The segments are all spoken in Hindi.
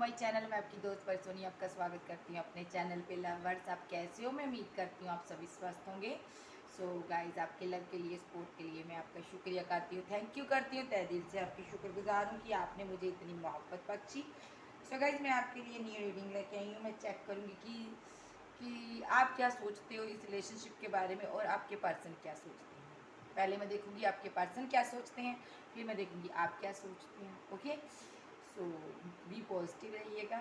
My channel. मैं आपकी दोस्त परसोनी आपका स्वागत करती हूँ अपने चैनल पे। लवर्स, आप कैसे हो? मैं उम्मीद करती हूँ आप सभी स्वस्थ होंगे। सो गाइज, आपके लव के लिए, सपोर्ट के लिए मैं आपका शुक्रिया करती हूँ, थैंक यू करती हूँ, तहे दिल से आपकी शुक्रगुजार हूँ कि आपने मुझे इतनी मोहब्बत बख्शी। सो गाइज, मैं आपके लिए न्यू रीडिंग लेके आई हूँ। मैं चेक करूँगी कि आप क्या सोचते हो इस रिलेशनशिप के बारे में और आपके पर्सन क्या सोचते हैं। पहले मैं देखूँगी आपके पर्सन क्या सोचते हैं, फिर मैं देखूँगी आप क्या सोचते हैं। ओके, सो बी पॉजिटिव रहिएगा।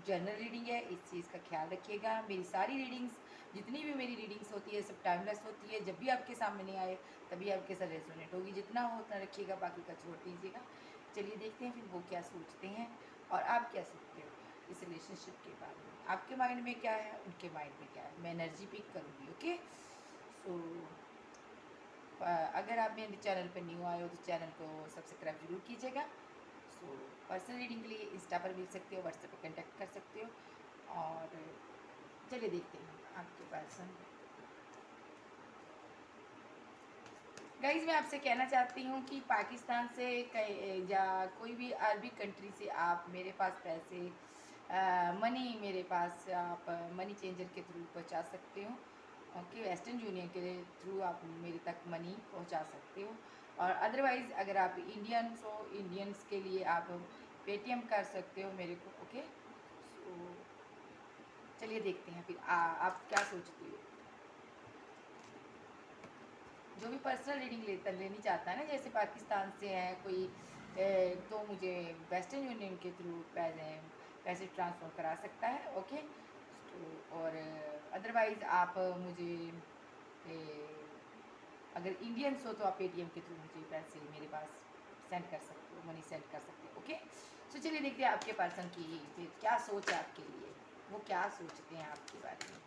जनरल रीडिंग है, इस चीज़ का ख्याल रखिएगा। मेरी सारी रीडिंग्स, जितनी भी मेरी रीडिंग्स होती है, सब टाइमलेस होती है। जब भी आपके सामने आए तभी आपके साथ रेजोनेट होगी। जितना हो उतना रखिएगा, बाकी का छोड़ दीजिएगा। चलिए देखते हैं फिर वो क्या सोचते हैं और आप क्या सोचते हो इस रिलेशनशिप के बारे में। आपके माइंड में क्या है, उनके माइंड में क्या है। मैं एनर्जी पिक करूँगी। ओके, सो अगर आप मेरे चैनल पर न्यू आए हो तो चैनल को सब्सक्राइब जरूर कीजिएगा। सो पर्सनल रीडिंग के लिए इंस्टा पर मिल सकते हो, व्हाट्सएप पर कांटेक्ट कर सकते हो। और चलिए देखते हैं आपके पर्सन। गाइज, मैं आपसे कहना चाहती हूँ कि पाकिस्तान से या कोई भी अरबी कंट्री से आप मेरे पास पैसे, मनी मेरे पास आप मनी चेंजर के थ्रू पहुँचा सकते हो। ओके, वेस्टर्न यूनियन के थ्रू आप मेरे तक मनी पहुँचा सकते हो। और अदरवाइज़ अगर आप इंडियंस हो, इंडियंस के लिए आप पेटीएम कर सकते हो मेरे को। ओके, सो चलिए देखते हैं फिर आप क्या सोचती हो। जो भी पर्सनल रीडिंग लेनी चाहता है ना, जैसे पाकिस्तान से है कोई, तो मुझे वेस्टर्न यूनियन के थ्रू पैसे ट्रांसफ़र करा सकता है। ओके, तो और अदरवाइज़ आप मुझे ए, अगर इंडियंस हो तो आप पेटीएम के थ्रू मुझे पैसे मेरे पास सेंड कर सकते हो, मनी सेंड कर सकते हो। ओके, सो चलिए देखते हैं आपके पर्सन की फिर क्या सोच है आपके लिए, वो क्या सोचते हैं आपके बारे में।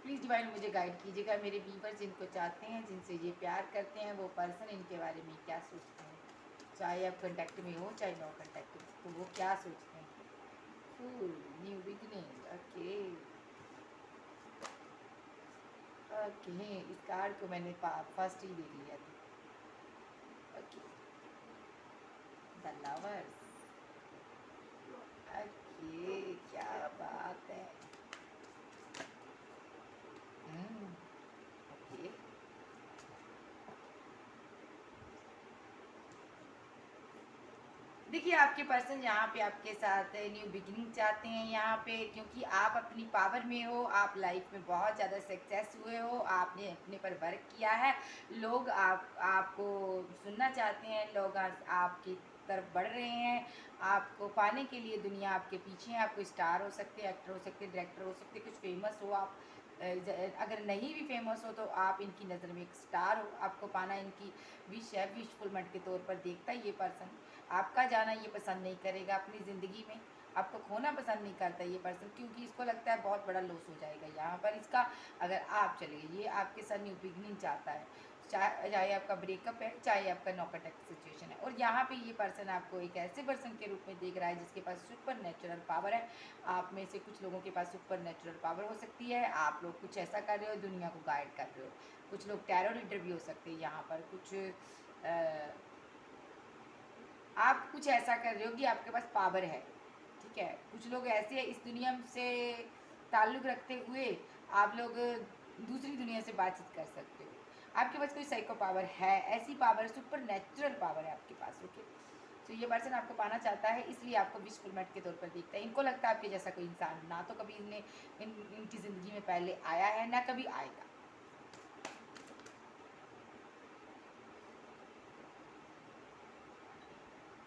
प्लीज़ डिवाइन मुझे गाइड कीजिएगा। मेरे व्यूवर जिनको चाहते हैं, जिनसे ये प्यार करते हैं, वो पर्सन इनके बारे में क्या सोचते हैं। चाहे आप कांटेक्ट में हो चाहे नो कांटेक्ट में, तो वो क्या सोचते हैं। New beginning. ओके ओके, इस कार्ड को मैंने फर्स्ट ही दे लिया था। Okay, the lovers. ओके, क्या बात है। ओके, देखिए आपके पर्सन यहाँ पे आपके साथ न्यू बिगिनिंग चाहते हैं यहाँ पे, क्योंकि आप अपनी पावर में हो, आप लाइफ में बहुत ज़्यादा सक्सेस हुए हो, आपने अपने पर वर्क किया है। लोग आपको सुनना चाहते हैं, लोग आपकी तरफ बढ़ रहे हैं। आपको पाने के लिए दुनिया आपके पीछे है। आप कोई स्टार हो सकते, एक्टर हो सकते, डायरेक्टर हो सकते, कुछ फेमस हो आप। अगर नहीं भी फेमस हो तो आप इनकी नज़र में एक स्टार हो। आपको पाना इनकी विश है, विश फुलमेंट के तौर पर देखता है ये पर्सन। आपका जाना ये पसंद नहीं करेगा अपनी ज़िंदगी में। आपको खोना पसंद नहीं करता ये पर्सन, क्योंकि इसको लगता है बहुत बड़ा लॉस हो जाएगा यहाँ पर इसका अगर आप चले गए। ये आपके साथ न्यू बिगनिंग चाहता है, चाहे आपका ब्रेकअप है, चाहे आपका नो कॉन्टैक्ट सिचुएशन है। और यहाँ पे ये पर्सन आपको एक ऐसे पर्सन के रूप में देख रहा है जिसके पास सुपर नेचुरल पावर है। आप में से कुछ लोगों के पास सुपर नेचुरल पावर हो सकती है। आप लोग कुछ ऐसा कर रहे हो, दुनिया को गाइड कर रहे हो। कुछ लोग टैरो रीडर भी हो सकते हैं यहाँ पर। आप कुछ ऐसा कर रहे हो कि आपके पास पावर है। ठीक है, कुछ लोग ऐसे हैं इस दुनिया से ताल्लुक़ रखते हुए आप लोग दूसरी दुनिया से बातचीत कर सकते हो। आपके पास कोई साइको पावर है, ऐसी पावर, सुपर नेचुरल पावर है आपके पास। ओके, तो ये पर्सन आपको पाना चाहता है, इसलिए आपको विश फुलमेट के तौर पर देखता है। इनको लगता है आपके जैसा कोई इंसान ना तो कभी इनकी ज़िंदगी में पहले आया है, ना कभी आएगा।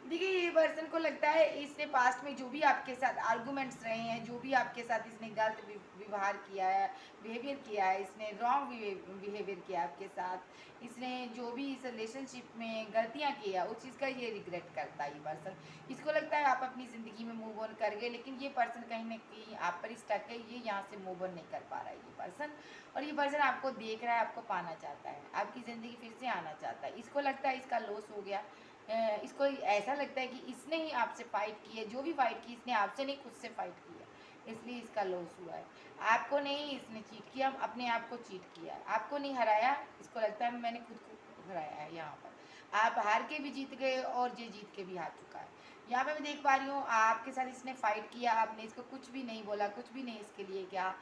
देखिए, ये पर्सन को लगता है इसने पास्ट में जो भी आपके साथ आर्गुमेंट्स रहे हैं, जो भी आपके साथ इसने गलत व्यवहार किया है, बिहेवियर किया है, इसने रॉन्ग बिहेवियर किया आपके साथ, इसने जो भी इस रिलेशनशिप में गलतियां की है उस चीज़ का ये रिग्रेट करता है ये पर्सन। इसको लगता है आप अपनी ज़िंदगी में मूव ऑन कर गए, लेकिन ये पर्सन कहीं ना कहीं आप पर स्टक है। ये यहाँ से मूव ऑन नहीं कर पा रहा है ये पर्सन। और ये पर्सन आपको देख रहा है, आपको पाना चाहता है, आपकी ज़िंदगी फिर से आना चाहता है। इसको लगता है इसका लॉस हो गया। इसको ऐसा लगता है कि इसने ही आपसे फ़ाइट की है। जो भी फ़ाइट की इसने आपसे नहीं, खुद से फ़ाइट की है, इसलिए इसका लॉस हुआ है। आपको नहीं इसने चीट किया, अपने आप को चीट किया है। आपको नहीं हराया, इसको लगता है मैंने खुद को हराया है यहाँ पर। आप हार के भी जीत गए और ये जीत के भी हार चुका है। यहाँ पे मैं देख पा रही हूँ आपके साथ इसने फाइट किया, आपने इसको कुछ भी नहीं बोला, कुछ भी नहीं इसके लिए क्या।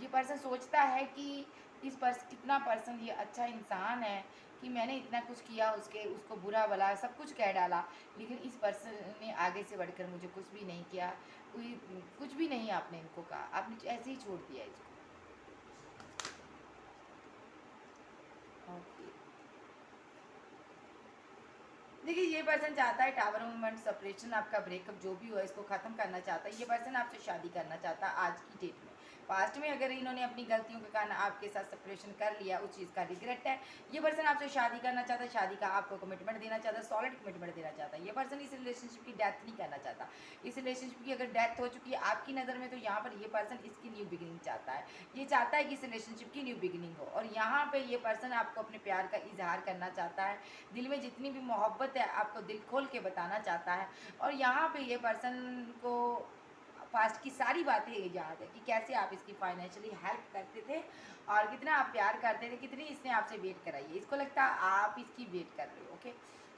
ये पर्सन सोचता है कि इस पर्सन कितना पर्सन ये अच्छा इंसान है कि मैंने इतना कुछ किया, उसको बुरा भला सब कुछ कह डाला, लेकिन इस पर्सन ने आगे से बढ़कर मुझे कुछ भी नहीं किया। कोई कुछ भी नहीं आपने इनको कहा, आपने ऐसे ही छोड़ दिया इसको। ओके, देखिए ये पर्सन चाहता है टावर मूवमेंट सेपरेशन, आपका ब्रेकअप जो भी हुआ इसको ख़त्म करना चाहता है। ये पर्सन आपसे शादी करना चाहता है आज की डेट में। पास्ट में अगर इन्होंने अपनी गलतियों के कारण आपके साथ सेपरेशन कर लिया, उस चीज़ का रिग्रेट है। ये पर्सन आपसे शादी करना चाहता है, शादी का आपको कमिटमेंट देना चाहता है, सॉलिड कमिटमेंट देना चाहता है। ये पर्सन इस रिलेशनशिप की डेथ नहीं करना चाहता। इस रिलेशनशिप की अगर डेथ हो चुकी है आपकी नज़र में, तो यहाँ पर ये पर्सन इसकी न्यू बिगिनिंग चाहता है। ये चाहता है कि इस रिलेशनशिप की न्यू बिगिनिंग हो, और यहाँ पे ये पर्सन आपको अपने प्यार का इजहार करना चाहता है। दिल में जितनी भी मोहब्बत है आपको दिल खोल के बताना चाहता है। और यहाँ पे ये पर्सन को पास्ट की सारी बातें याद है कि कैसे आप इसकी फाइनेंशियली हेल्प करते थे और कितना आप प्यार करते थे, कितनी इसने आपसे वेट कराई है। इसको लगता है आप इसकी वेट कर रहे हो। ओके,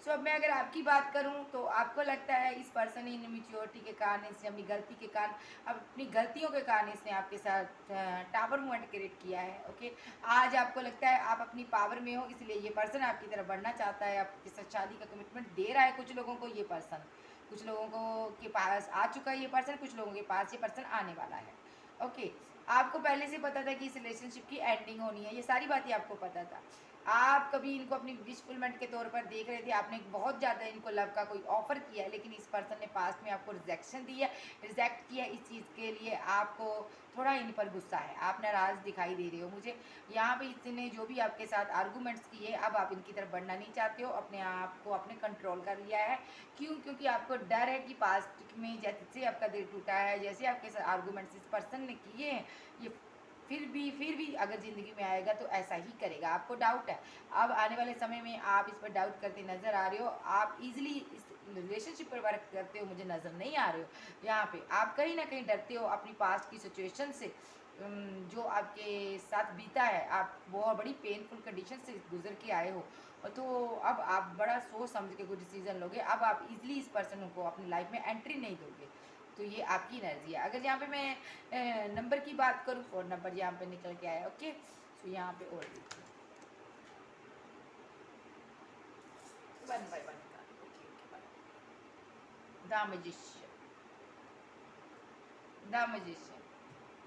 सो अब मैं अगर आपकी बात करूं तो आपको लगता है इस पर्सन इन मेच्योरिटी के कारण, इसने अपनी गलती के कारण, अपनी गलतियों के कारण इसने आपके साथ टावर मूवमेंट क्रिएट किया है। ओके, आज आपको लगता है आप अपनी पावर में हो, इसलिए ये पर्सन आपकी तरफ बढ़ना चाहता है, आपके साथ शादी का कमिटमेंट दे रहा है। कुछ लोगों को ये पर्सन, कुछ लोगों को के पास आ चुका है ये पर्सन, कुछ लोगों के पास ये पर्सन आने वाला है। ओके, आपको पहले से पता था कि इस रिलेशनशिप की एंडिंग होनी है, ये सारी बातें आपको पता था। आप कभी इनको अपनी विश फुलमेंट के तौर पर देख रहे थे, आपने बहुत ज़्यादा इनको लव का कोई ऑफर किया है, लेकिन इस पर्सन ने पास्ट में आपको रिजेक्शन दी है, रिजेक्ट किया। इस चीज़ के लिए आपको थोड़ा इन पर गुस्सा है, आप नाराज़ दिखाई दे रहे हो मुझे। यहाँ पे इसने जो भी आपके साथ आर्गूमेंट्स किए, अब आप इनकी तरफ बढ़ना नहीं चाहते हो, अपने आप को अपने कंट्रोल कर लिया है। क्यों? क्योंकि आपको डर है कि पास्ट में जैसे आपका दिल टूटा है, जैसे आपके साथ आर्गूमेंट्स इस पर्सन ने किए हैं, ये फिर भी अगर ज़िंदगी में आएगा तो ऐसा ही करेगा। आपको डाउट है, अब आने वाले समय में आप इस पर डाउट करते नज़र आ रहे हो। आप इजीली इस रिलेशनशिप पर वर्क करते हो, मुझे नज़र नहीं आ रहे हो। यहाँ पे आप कहीं ना कहीं डरते हो अपनी पास्ट की सिचुएशन से। जो आपके साथ बीता है, आप बहुत बड़ी पेनफुल कंडीशन से गुजर के आए हो, और तो अब आप बड़ा सोच समझ के कोई डिसीजन लोगे। अब आप इजीली इस पर्सन को अपनी लाइफ में एंट्री नहीं दोगे। तो ये आपकी एनर्जी है। अगर यहाँ पे मैं नंबर की बात करूँ, 4 नंबर यहाँ पे निकल के आया। ओके, सो यहाँ पे और देखिए 1 बाय 1 का। The magician, the magician.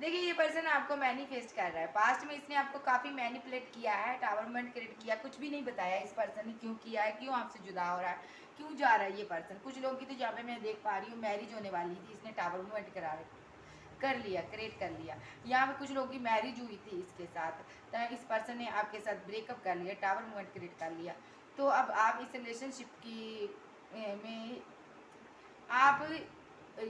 देखिए ये पर्सन आपको मैनिफेस्ट कर रहा है। पास्ट में इसने आपको काफ़ी मैनिपुलेट किया है, टावरमेंट क्रिएट किया, कुछ भी नहीं बताया इस पर्सन ने क्यों किया है, क्यों आपसे जुदा हो रहा है, क्यों जा रहा है ये पर्सन। कुछ लोगों की तो जहाँ पे मैं देख पा रही हूँ मैरिज होने वाली थी, इसने टावरमेंट कर लिया, क्रिएट कर लिया। यहाँ पे कुछ लोगों की मैरिज हुई थी इसके साथ, तो इस पर्सन ने आपके साथ ब्रेकअप कर लिया, टावर मूवमेंट क्रिएट कर लिया। तो अब आप इस रिलेशनशिप की में आप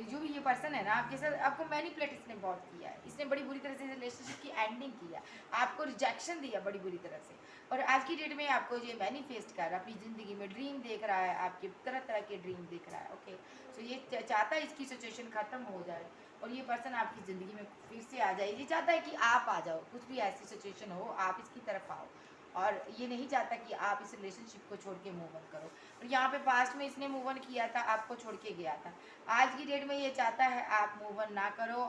जो भी ये पर्सन है ना आपके साथ, आपको मैनिपुलेट इसने बहुत किया है। इसने बड़ी बुरी तरह से रिलेशनशिप की एंडिंग किया, आपको रिजेक्शन दिया बड़ी बुरी तरह से। और आज की डेट में आपको ये मैनिफेस्ट कर रहा है, अपनी ज़िंदगी में ड्रीम देख रहा है, आपके तरह तरह के ड्रीम देख रहा है। ओके, सो ये चाहता है इसकी सिचुएशन ख़त्म हो जाए और ये पर्सन आपकी ज़िंदगी में फिर से आ जाए। ये चाहता है कि आप आ जाओ, कुछ भी ऐसी सिचुएशन हो आप इसकी तरफ आओ, और ये नहीं चाहता कि आप इस रिलेशनशिप को छोड़ के मूव ऑन करो। और यहाँ पे पास्ट में इसने मूव ऑन किया था, आपको छोड़ के गया था। आज की डेट में ये चाहता है आप मूव ऑन ना करो।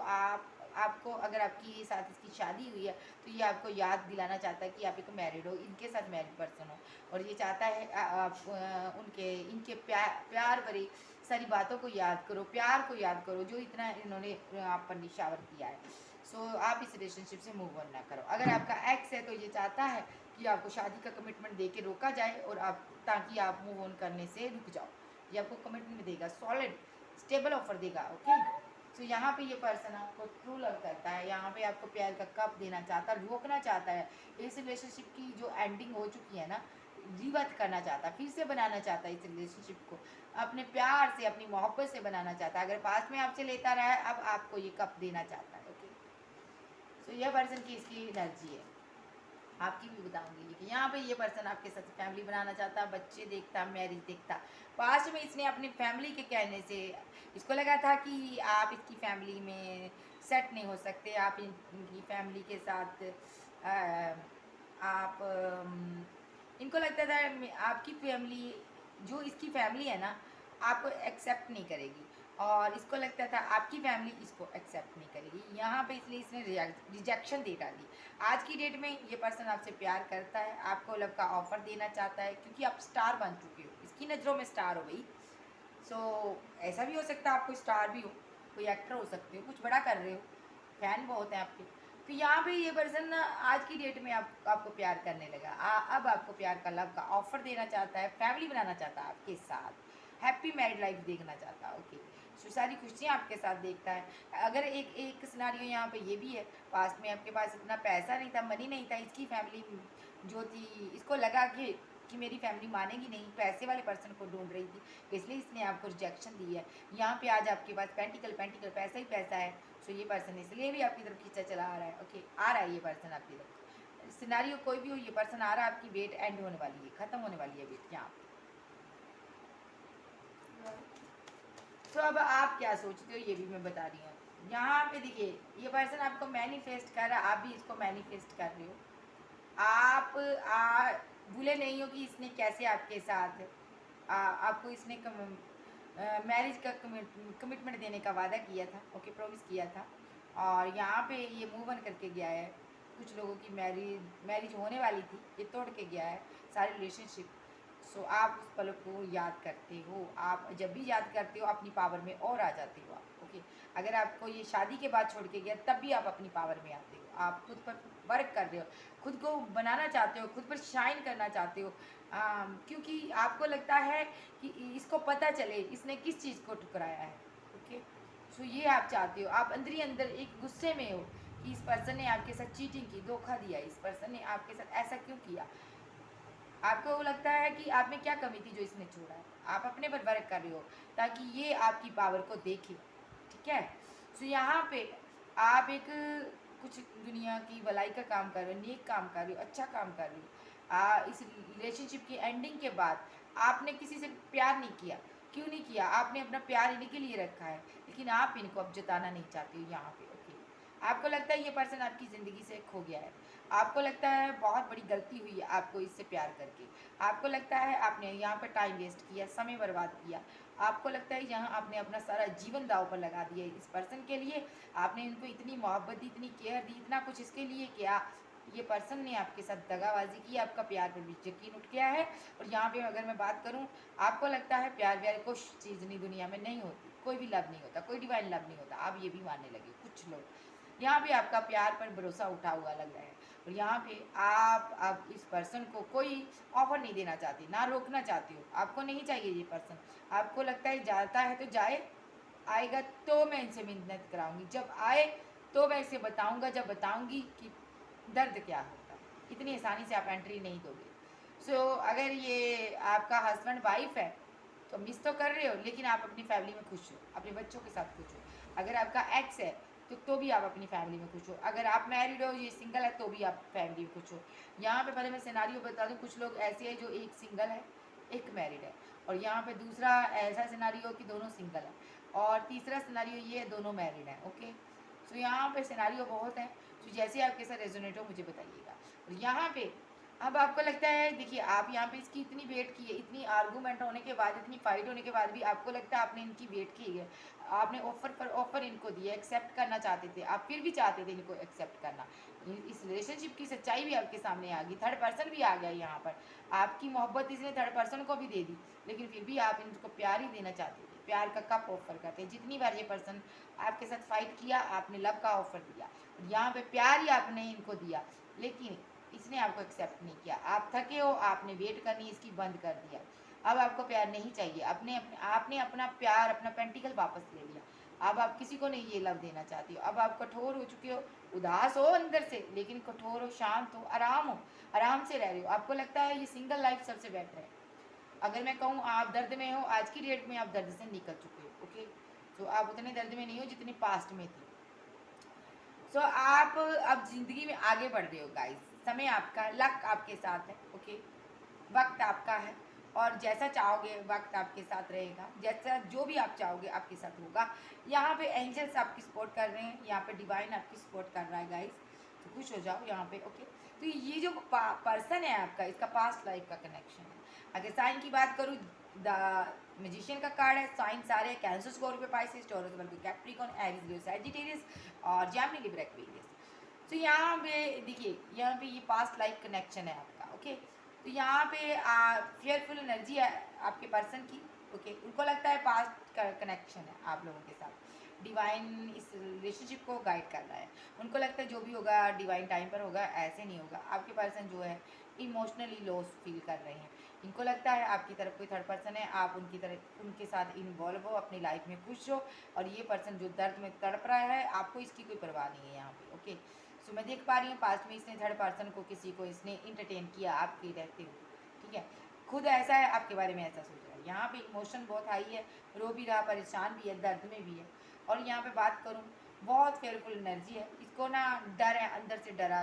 आपको अगर आपकी साथ इसकी शादी हुई है तो ये आपको याद दिलाना चाहता है कि आप एक मैरिड हो, इनके साथ मैरिड पर्सन हो। और ये चाहता है आप उनके इनके प्यार भरी सारी बातों को याद करो, प्यार को याद करो जो इतना इन्होंने आप पर निशावर किया है। सो आप इस रिलेशनशिप से मूव ऑन ना करो। अगर आपका एक्स है तो ये चाहता है कि आपको शादी का कमिटमेंट दे के रोका जाए, और आप ताकि आप मूव ऑन करने से रुक जाओ। ये आपको कमिटमेंट देगा, सॉलिड स्टेबल ऑफर देगा। ओके, सो यहाँ पे ये पर्सन आपको ट्रू लव करता है, यहाँ पे आपको प्यार का कप देना चाहता है, रोकना चाहता है इस रिलेशनशिप की जो एंडिंग हो चुकी है ना, रिवर्ट करना चाहता है, फिर से बनाना चाहता है इस रिलेशनशिप को, अपने प्यार से अपनी मोहब्बत से बनाना चाहता है। अगर पास्ट में आपसे लेता रहा है, अब आपको ये कप देना चाहता है। ओके, सो यह पर्सन की इसकी एनर्जी है। आपकी भी बताऊंगी कि यहाँ पे ये पर्सन आपके साथ फैमिली बनाना चाहता, बच्चे देखता, मैरिज देखता। पास्ट में इसने अपनी फैमिली के कहने से इसको लगा था कि आप इसकी फैमिली में सेट नहीं हो सकते, आप इनकी फैमिली के साथ आप इनको लगता था आपकी फैमिली, जो इसकी फैमिली है ना, आपको एक्सेप्ट नहीं करेगी, और इसको लगता था आपकी फैमिली इसको एक्सेप्ट नहीं करेगी यहाँ पे, इसलिए इसने रिजेक्शन दे डाली। आज की डेट में ये पर्सन आपसे प्यार करता है, आपको लव का ऑफर देना चाहता है, क्योंकि आप स्टार बन चुके हो, इसकी नज़रों में स्टार हो गई। सो ऐसा भी हो सकता है आप कोई स्टार भी हो, कोई एक्टर हो सकते हो, कुछ बड़ा कर रहे हो, फैन बहुत हैं आपके। तो यहाँ पे ये पर्सन ना आज की डेट में आपको प्यार करने लगा, अब आपको प्यार का लव का ऑफर देना चाहता है, फैमिली बनाना चाहता है आपके साथ, हैप्पी मैरिड लाइफ देखना चाहता है। ओके, सो सारी खुशियाँ आपके साथ देखता है। अगर एक एक सिनारियो यहाँ पे ये भी है, पास्ट में आपके पास इतना पैसा नहीं था, मनी नहीं था, इसकी फैमिली जो थी, इसको लगा कि मेरी फैमिली मानेगी नहीं, पैसे वाले पर्सन को ढूंढ रही थी, इसलिए इसने आपको रिजेक्शन दी है। यहाँ पे आज आपके पास पेंटिकल पेंटिकल पैसा ही पैसा है। सो ये पर्सन इसलिए भी आपकी तरफ खींचा चला आ रहा है। ओके, आ रहा है ये पर्सन आपकी तरफ, सिनारियो कोई भी हो, ये पर्सन आ रहा है, आपकी वेट एंड होने वाली है, खत्म होने वाली है वेट यहाँ पे। तो अब आप क्या सोचते हो ये भी मैं बता रही हूँ। यहाँ पे देखिए, ये पर्सन आपको मैनिफेस्ट कर रहा है, आप भी इसको मैनिफेस्ट कर रहे हो। आप भूले नहीं हो कि इसने कैसे आपके साथ आपको इसने मैरिज का कमिटमेंट देने का वादा किया था। ओके, प्रॉमिस किया था, और यहाँ पे ये मूव ऑन करके गया है। कुछ लोगों की मैरिज होने वाली थी, ये तोड़ के गया है सारी रिलेशनशिप। सो आप उस पल को याद करते हो, आप जब भी याद करते हो अपनी पावर में और आ जाते हो आप। ओके, अगर आपको ये शादी के बाद छोड़ के गया तब भी आप अपनी पावर में आते हो, आप खुद पर वर्क कर रहे हो, खुद को बनाना चाहते हो, खुद पर शाइन करना चाहते हो, क्योंकि आपको लगता है कि इसको पता चले इसने किस चीज़ को ठुकराया है। ओके, सो ये आप चाहते हो, आप अंदर ही अंदर एक गुस्से में हो कि इस पर्सन ने आपके साथ चीटिंग की, धोखा दिया, इस पर्सन ने आपके साथ ऐसा क्यों किया। आपको वो लगता है कि आप में क्या कमी थी जो इसने छोड़ा है, आप अपने पर वर्क कर रहे हो ताकि ये आपकी पावर को देखे। ठीक है, सो यहाँ पे आप एक कुछ दुनिया की भलाई का काम कर रहे हो, नेक काम कर रहे हो, अच्छा काम कर रहे हो। इस रिलेशनशिप की एंडिंग के बाद आपने किसी से प्यार नहीं किया, क्यों नहीं किया, आपने अपना प्यार इन्हीं के लिए रखा है, लेकिन आप इनको अब जताना नहीं चाहते हो यहाँ पे। ओके, आपको लगता है ये पर्सन आपकी ज़िंदगी से खो गया है, आपको लगता है बहुत बड़ी गलती हुई है आपको इससे प्यार करके, आपको लगता है आपने यहाँ पर टाइम वेस्ट किया, समय बर्बाद किया, आपको लगता है यहाँ आपने अपना सारा जीवन दाव पर लगा दिया इस पर्सन के लिए, आपने इनको इतनी मोहब्बत दी, इतनी केयर दी, इतना कुछ इसके लिए किया, ये पर्सन ने आपके साथ दगाबाजी की, आपका प्यार पर भी यकीन उठ गया है। और यहाँ पे अगर मैं बात करूँ, आपको लगता है प्यार व्यार कुछ चीज़ नहीं दुनिया में नहीं होती, कोई भी लव नहीं होता, कोई डिवाइन लव नहीं होता, आप ये भी मानने लगे कुछ लोग। यहाँ पे आपका प्यार पर भरोसा उठा हुआ लग रहा है, और यहाँ पे आप इस पर्सन को कोई ऑफर नहीं देना चाहती, ना रोकना चाहती हो, आपको नहीं चाहिए ये पर्सन, आपको लगता है जाता है तो जाए, आएगा तो मैं इनसे मिन्नत कराऊंगी, जब आए तो मैं इसे बताऊंगा, जब बताऊंगी कि दर्द क्या होता है, इतनी आसानी से आप एंट्री नहीं दोगे। सो अगर ये आपका हस्बैंड वाइफ है तो मिस तो कर रहे हो, लेकिन आप अपनी फैमिली में खुश हो, अपने बच्चों के साथ खुश हो। अगर आपका एक्स है तो भी आप अपनी फैमिली में खुश हो, अगर आप मैरिड हो, ये सिंगल है, तो भी आप फैमिली में खुश हो। यहाँ पे पहले मैं सिनारियो बता दूँ, कुछ लोग ऐसे हैं जो एक सिंगल है, एक मैरिड है, और यहाँ पे दूसरा ऐसा सिनारियो कि दोनों सिंगल है, और तीसरा सिनारियो ये है दोनों मैरिड हैं। ओके, सो यहाँ पे सिनारियो बहुत हैं, तो जैसे आपके साथ रेजोनेट हो मुझे बताइएगा। और यहाँ पे अब आपको लगता है, देखिए आप यहाँ पे इसकी इतनी वेट की है, इतनी आर्गूमेंट होने के बाद, इतनी फाइट होने के बाद भी आपको लगता है आपने इनकी वेट की है, आपने ऑफर पर ऑफर इनको दिया, एक्सेप्ट करना चाहते थे आप, फिर भी चाहते थे इनको एक्सेप्ट करना। इस रिलेशनशिप की सच्चाई भी आपके सामने आ गई, थर्ड पर्सन भी आ गया यहाँ पर, आपकी मोहब्बत इसने थर्ड पर्सन को भी दे दी, लेकिन फिर भी आप इनको प्यार ही देना चाहते थे, प्यार का कप ऑफर करते। जितनी बार ये पर्सन आपके साथ फाइट किया, आपने लव का ऑफर दिया, यहाँ पे प्यार ही आपने इनको दिया, लेकिन इसने आपको एक्सेप्ट नहीं किया, आप थके हो, आपने वेट करनी इसकी बंद कर दिया, अब आपको प्यार नहीं चाहिए, आपने अपना प्यार, अपना पेंटिकल वापस ले लिया, अब आप किसी को नहीं ये लव देना चाहती हो, अब आप कठोर हो चुके हो, उदास हो अंदर से, लेकिन कठोर हो, शांत हो, आराम से रह रहे हो, आपको लगता है ये सिंगल लाइफ सबसे बेटर है। अगर मैं कहूँ आप दर्द में हो, आज की डेट में आप दर्द से निकल चुके हो। ओके, तो आप उतने दर्द में नहीं हो जितने पास्ट में थे। सो आप अब ज़िंदगी में आगे बढ़ रहे हो गाइस, समय आपका, लक आपके साथ है। ओके, वक्त आपका है, और जैसा चाहोगे वक्त आपके साथ रहेगा, जैसा जो भी आप चाहोगे आपके साथ होगा। यहाँ पे एंजल्स आपकी सपोर्ट कर रहे हैं, यहाँ पे डिवाइन आपकी सपोर्ट कर रहा है गाइस। तो खुश हो जाओ यहाँ पे। ओके, तो ये जो पर्सन है आपका, इसका पास्ट लाइफ का कनेक्शन है। अगर साइन की बात करूँ, द मैजिशियन का कार्ड है, साइन सारे कैंसर, स्कॉर्पियो, पाइसेस, टॉरस, वर्गो, कैप्रिकॉर्न, एरीज, लियो, सैजिटेरियस और जेमिनी, लिब्रा, एक्वेरियस। तो यहाँ पे देखिए, यहाँ पे ये पास्ट लाइफ कनेक्शन है आपका। ओके, तो यहाँ पे फेयरफुल एनर्जी है आपके पर्सन की। ओके, उनको लगता है पास्ट का कनेक्शन है आप लोगों के साथ, डिवाइन इस रिलेशनशिप को गाइड कर रहा है। उनको लगता है जो भी होगा डिवाइन टाइम पर होगा, ऐसे नहीं होगा। आपके पर्सन जो है इमोशनली लॉस फील कर रहे हैं। इनको लगता है आपकी तरफ कोई थर्ड पर्सन है, आप उनकी तरफ उनके साथ इन्वॉल्व हो, अपनी लाइफ में खुश हो, और ये पर्सन जो दर्द में तड़प रहा है, आपको इसकी कोई परवाह नहीं है यहाँ पे। ओके, सो मैं देख पा रही हूँ पास्ट में इसने थर्ड पर्सन को, किसी को इसने इंटरटेन किया आपके रहते हुए। ठीक है, खुद ऐसा है, आपके बारे में ऐसा सोच रहा है। यहाँ पे इमोशन बहुत हाई है, रो भी रहा, परेशान भी है, दर्द में भी है। और यहाँ पे बात करूँ, बहुत फेयरफुल एनर्जी है। इसको ना डर है, अंदर से डर रहा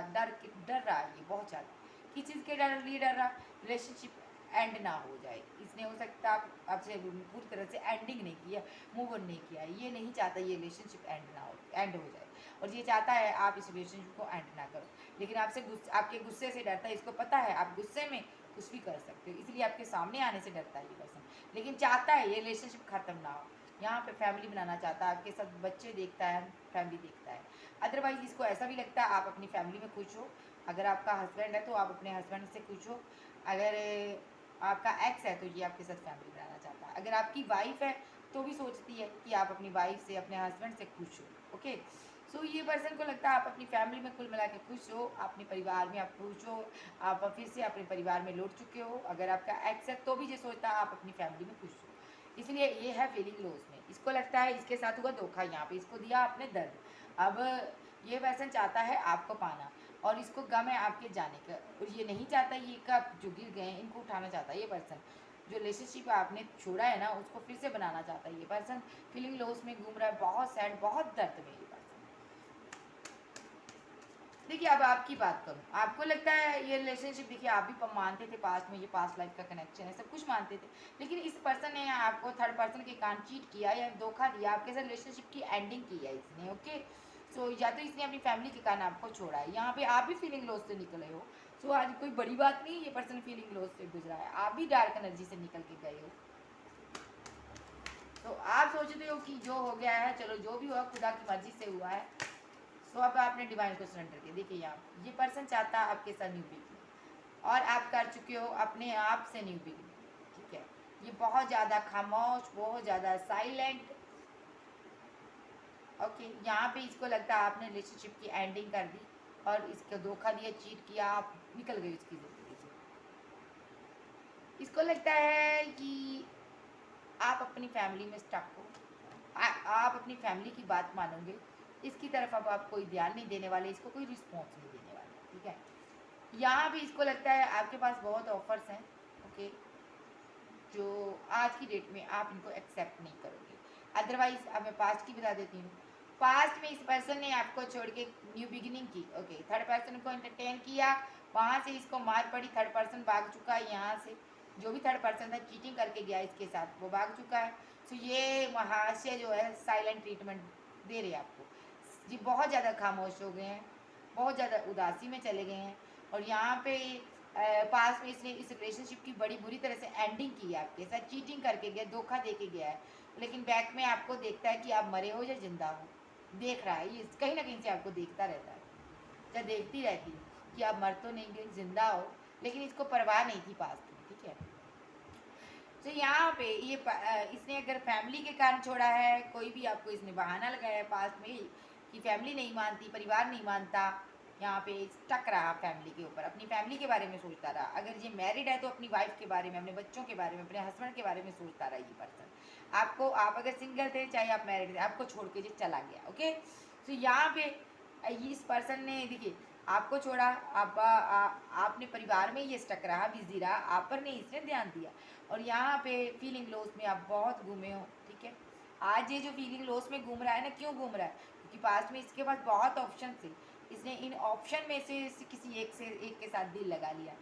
है ये बहुत ज़्यादा। किस चीज़ के डर लिए डर रहा? रिलेशनशिप एंड ना हो जाए। इसने हो सकता आपसे पूरी तरह से एंडिंग नहीं किया, मूव ऑन नहीं किया, ये नहीं चाहता ये रिलेशनशिप एंड हो जाए, और ये चाहता है आप इस रिलेशनशिप को एंड ना करो। लेकिन आपके गुस्से से डरता है। इसको पता है आप गुस्से में कुछ भी कर सकते हो, इसलिए आपके सामने आने से डरता है ये पर्सन। लेकिन चाहता है ये रिलेशनशिप ख़त्म ना हो, यहाँ पे फैमिली बनाना चाहता है, आपके साथ बच्चे देखता है, फैमिली देखता है। अदरवाइज इसको ऐसा भी लगता है आप अपनी फैमिली में खुश हो। अगर आपका हस्बैंड है तो आप अपने हस्बैंड से खुश हो। अगर आपका एक्स है तो ये आपके साथ फैमिली बनाना चाहता है। अगर आपकी वाइफ है तो भी सोचती है कि आप अपनी वाइफ से, अपने हस्बैंड से खुश हो। ओके, सो ये पर्सन को लगता है आप अपनी फैमिली में कुल मिला के खुश हो, अपने परिवार में आप खुश हो, आप फिर से अपने परिवार में लौट चुके हो। अगर आपका एक्स है तो भी ये सोचता है आप अपनी फैमिली में खुश हो, इसलिए ये है फीलिंग लॉस में। इसको लगता है इसके साथ हुआ धोखा, यहाँ पे इसको दिया आपने दर्द। अब ये पर्सन चाहता है आपको पाना, और इसको गम है आपके जाने का, और ये नहीं चाहता ये कब जो गिर गए हैं इनको उठाना चाहता है। ये पर्सन जो रिलेशनशिप आपने छोड़ा है ना, उसको फिर से बनाना चाहता है। ये पर्सन फीलिंग लॉस में घूम रहा है, बहुत सैड, बहुत दर्द में ये पर्सन। देखिए, अब आपकी बात करूँ, आपको लगता है ये रिलेशनशिप, देखिए आप भी मानते थे पास्ट में ये पास्ट लाइफ का कनेक्शन है, सब कुछ मानते थे, लेकिन इस पर्सन ने आपको थर्ड पर्सन के कारण चीट किया या धोखा दिया, आपके साथ रिलेशनशिप की एंडिंग की है इसने। ओके, सो या तो इसने अपनी फैमिली के कारण आपको छोड़ा है, यहाँ पे आप भी फीलिंग लॉस से निकले हो। सो आज कोई बड़ी बात नहीं, ये पर्सन फीलिंग लॉस से गुजरा है, आप भी डार्क एनर्जी से निकल के गए हो। तो आप सोचते हो कि जो हो गया है, चलो जो भी हुआ खुदा की मर्जी से हुआ है। तो अब आपने डिवाइन को सरेंडर किया। देखिए यहाँ ये पर्सन चाहता है आपके साथ न्यू बिगिनिंग, और आप कर चुके हो अपने आप से न्यू बिगिनिंग। ठीक है, ये बहुत ज़्यादा खामोश, बहुत ज़्यादा साइलेंट। ओके, यहाँ पे इसको लगता है आपने रिलेशनशिप की एंडिंग कर दी और इसको धोखा दिया, चीट किया, आप निकल गए इसकी ज़िंदगी से। इसको लगता है कि आप अपनी फैमिली में स्टक हो, आप अपनी फैमिली की बात मानोगे, इसकी तरफ अब आप कोई ध्यान नहीं देने वाले, इसको कोई रिस्पॉन्स नहीं देने वाले। ठीक है, यहाँ भी इसको लगता है आपके पास बहुत ऑफर्स हैं। ओके, जो आज की डेट में आप इनको एक्सेप्ट नहीं करोगे। अदरवाइज अब मैं पास्ट की बता देती हूँ। पास्ट में इस पर्सन ने आपको छोड़ के न्यू बिगिनिंग की। ओके, थर्ड पर्सन को एंटरटेन किया, वहाँ से इसको मार पड़ी, थर्ड पर्सन भाग चुका है यहाँ से। जो भी थर्ड पर्सन था चीटिंग करके गया इसके साथ, वो भाग चुका है। तो ये महाशय जो है साइलेंट ट्रीटमेंट दे रहे हैं आपको। ये बहुत ज़्यादा खामोश हो गए हैं, बहुत ज़्यादा उदासी में चले गए हैं, और यहाँ पे पास में इसने इस रिलेशनशिप की बड़ी बुरी तरह से एंडिंग की है आपके साथ, चीटिंग करके गया, धोखा दे के गया है। लेकिन बैक में आपको देखता है कि आप मरे हो या जिंदा हो, देख रहा है ये, कहीं ना कहीं से आपको देखता रहता है, या देखती रहती है कि आप मर तो नहीं गए, जिंदा हो। लेकिन इसको परवाह नहीं थी पास्ट में। ठीक है, तो यहाँ पे ये इसने अगर फैमिली के कारण छोड़ा है, कोई भी आपको इसने बहाना लगाया है पास्ट में कि फैमिली नहीं मानती, परिवार नहीं मानता, यहाँ पे स्टक रहा फैमिली के ऊपर, अपनी फैमिली के बारे में सोचता रहा। अगर ये मैरिड है तो अपनी वाइफ के बारे में, अपने बच्चों के बारे में, अपने हस्बैंड के बारे में सोचता रहा ये पर्सन। आपको, आप अगर सिंगल थे चाहे आप मैरिड थे, आपको छोड़ के ये चला गया। ओके, तो यहाँ पे इस पर्सन ने देखिए आपको छोड़ा, आपने परिवार में ये स्टक रहा, बिजी रहा, आप पर नहीं इसने ध्यान दिया, और यहाँ पे फीलिंग लॉस में आप बहुत घूमे हो। ठीक है, आज ये जो फीलिंग लॉस में घूम रहा है ना, क्यों घूम रहा है? क्योंकि पास्ट में इसके पास बहुत ऑप्शन थे, इसने इन ऑप्शन में से किसी एक के साथ दिल लगा लिया